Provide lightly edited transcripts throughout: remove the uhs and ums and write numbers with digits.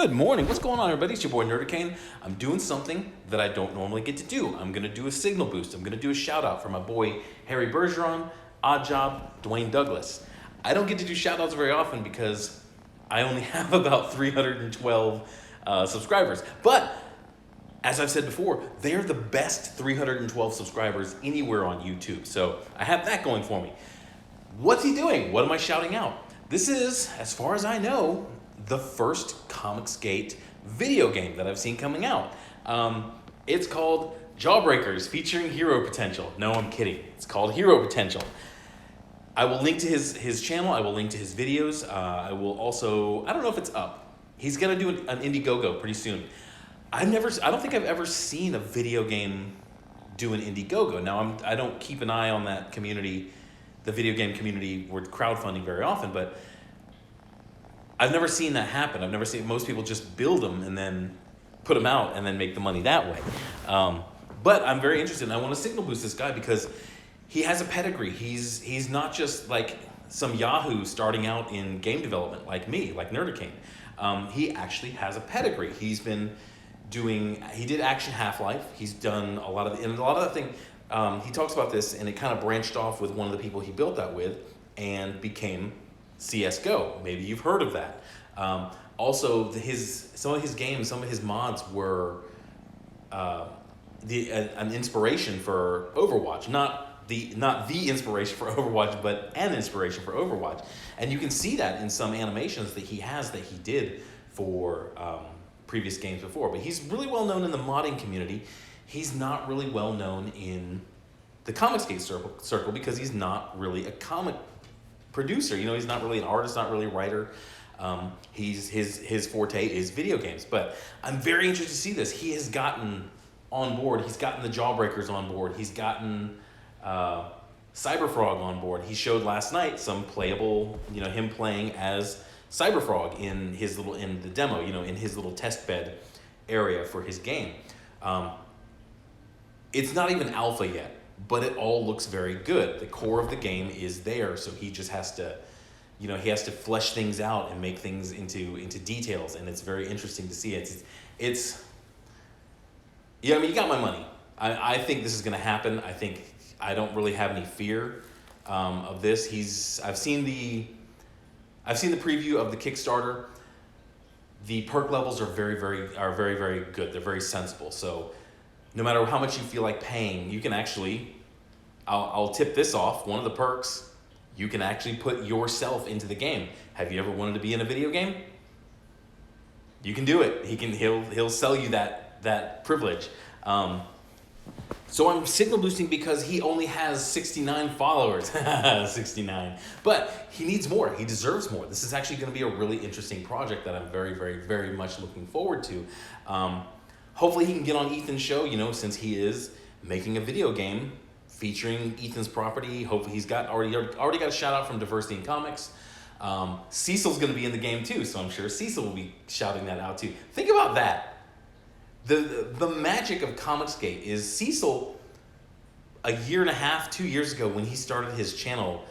Good morning. What's going on, everybody? It's your boy Nerdarcane. I'm doing something that I don't normally get to do. I'm going to do a signal boost. I'm going to do a shout out for my boy Harri Bergeron, Odd Job, Dwayne Douglas. I don't get to do shout outs very often because I only have about 312 subscribers. But as I've said before, they're the best 312 subscribers anywhere on YouTube. So I have that going for me. What's he doing? What am I shouting out? This is, as far as I know, the first Comicsgate video game that I've seen coming out. It's called Jawbreakers, featuring Hero Potential. No, I'm kidding. It's called Hero Potential. I will link to his channel. I will link to his videos. I will also, I don't know if it's up. He's gonna do an Indiegogo pretty soon. I don't think I've ever seen a video game do an Indiegogo. Now, I don't keep an eye on that community, the video game community with crowdfunding very often, but I've never seen that happen. I've never seen, most people just build them and then put them out and then make the money that way. But I'm very interested, and I want to signal boost this guy because he has a pedigree. He's not just like some Yahoo starting out in game development like me, like Nerdarcane. He actually has a pedigree. He did Action Half-Life. He's done a lot of that thing. He talks about this, and it kind of branched off with one of the people he built that with and became CSGO. Maybe you've heard of that. Also, some of his games, some of his mods were an inspiration for Overwatch. Not the inspiration for Overwatch, but an inspiration for Overwatch. And you can see that in some animations that he did for previous games before. But he's really well known in the modding community. He's not really well known in the Comicsgate circle because he's not really a comic producer. You know, he's not really an artist, not really a writer. His forte is video games. But I'm very interested to see this. He has gotten on board. He's gotten the Jawbreakers on board. He's gotten Cyberfrog on board. He showed last night some playable, him playing as Cyberfrog in the demo, in his little test bed area for his game. It's not even alpha yet, but it all looks very good. The core of the game is there, so he just has to, he has to flesh things out and make things into details, and it's very interesting to see. You got my money. I think this is going to happen. I don't really have any fear of this. I've seen the preview of the Kickstarter. The perk levels are very, very good. They're very sensible. So no matter how much you feel like paying, you can actually, I'll tip this off. One of the perks, you can actually put yourself into the game. Have you ever wanted to be in a video game? You can do it. He'll sell you that privilege. So I'm signal boosting because he only has 69 followers. 69. But he needs more. He deserves more. This is actually going to be a really interesting project that I'm very, very, very much looking forward to. Hopefully he can get on Ethan's show, since he is making a video game featuring Ethan's property. Hopefully he's already got a shout out from Diversity in Comics. Cecil's going to be in the game too, so I'm sure Cecil will be shouting that out too. Think about that. The magic of Comicsgate is Cecil, a year and a half, 2 years ago when he started his channel,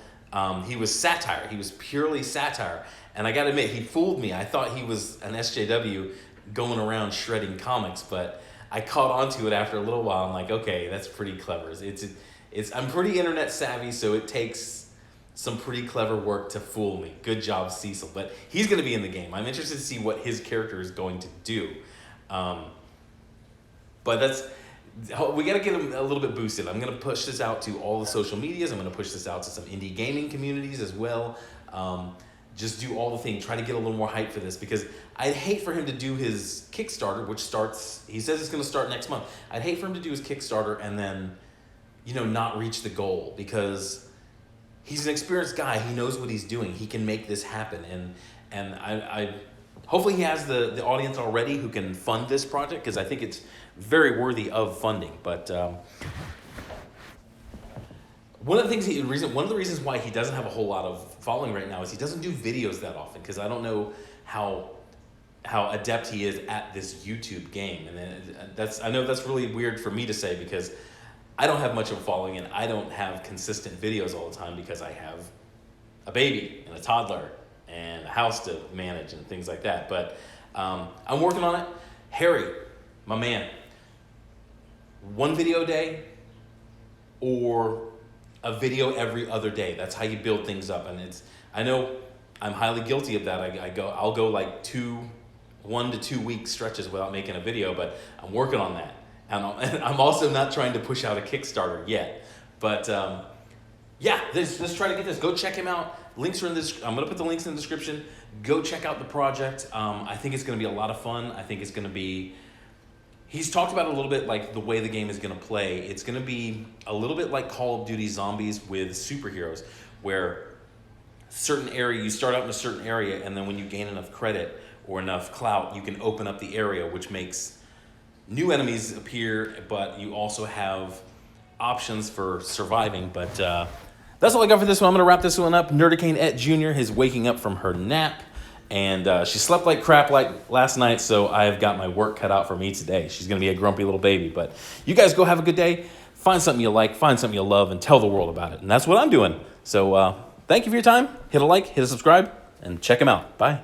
he was satire. He was purely satire. And I gotta admit, he fooled me. I thought he was an SJW going around shredding comics, but I caught on to it after a little while. I'm like, okay, that's pretty clever. I'm pretty internet savvy, so it takes some pretty clever work to fool me. Good job, Cecil. But he's gonna be in the game. I'm interested to see what his character is going to do. But we got to get him a little bit boosted. I'm going to push this out to all the social medias. I'm going to push this out to some indie gaming communities as well. Just do all the things. Try to get a little more hype for this because I'd hate for him to do his Kickstarter, which starts, he says it's going to start next month. I'd hate for him to do his Kickstarter and then, not reach the goal because he's an experienced guy. He knows what he's doing. He can make this happen. And I hopefully he has the audience already who can fund this project because I think it's very worthy of funding. But one of the reasons why he doesn't have a whole lot of following right now is he doesn't do videos that often because I don't know how adept he is at this YouTube game. And I know that's really weird for me to say because I don't have much of a following and I don't have consistent videos all the time because I have a baby and a toddler and a house to manage and things like that. But I'm working on it. Harri, my man, one video a day or a video every other day. That's how you build things up. And I know I'm highly guilty of that. I'll go like 1 to 2 week stretches without making a video, but I'm working on that. And I'm also not trying to push out a Kickstarter yet. But yeah, let's try to get this. Go check him out. Links are in this. I'm gonna put the links in the description. Go check out the project. I think it's gonna be a lot of fun. I think it's gonna be. He's talked about it a little bit, like the way the game is gonna play. It's gonna be a little bit like Call of Duty Zombies with superheroes, where you start out in a certain area, and then when you gain enough credit or enough clout, you can open up the area, which makes new enemies appear, but you also have options for surviving. But that's all I got for this one. I'm going to wrap this one up. Nerdicane Jr. is waking up from her nap, and she slept like crap like last night, so I've got my work cut out for me today. She's going to be a grumpy little baby. But you guys go have a good day. Find something you like, find something you love, and tell the world about it. And that's what I'm doing. So thank you for your time. Hit a like, hit a subscribe, and check him out. Bye.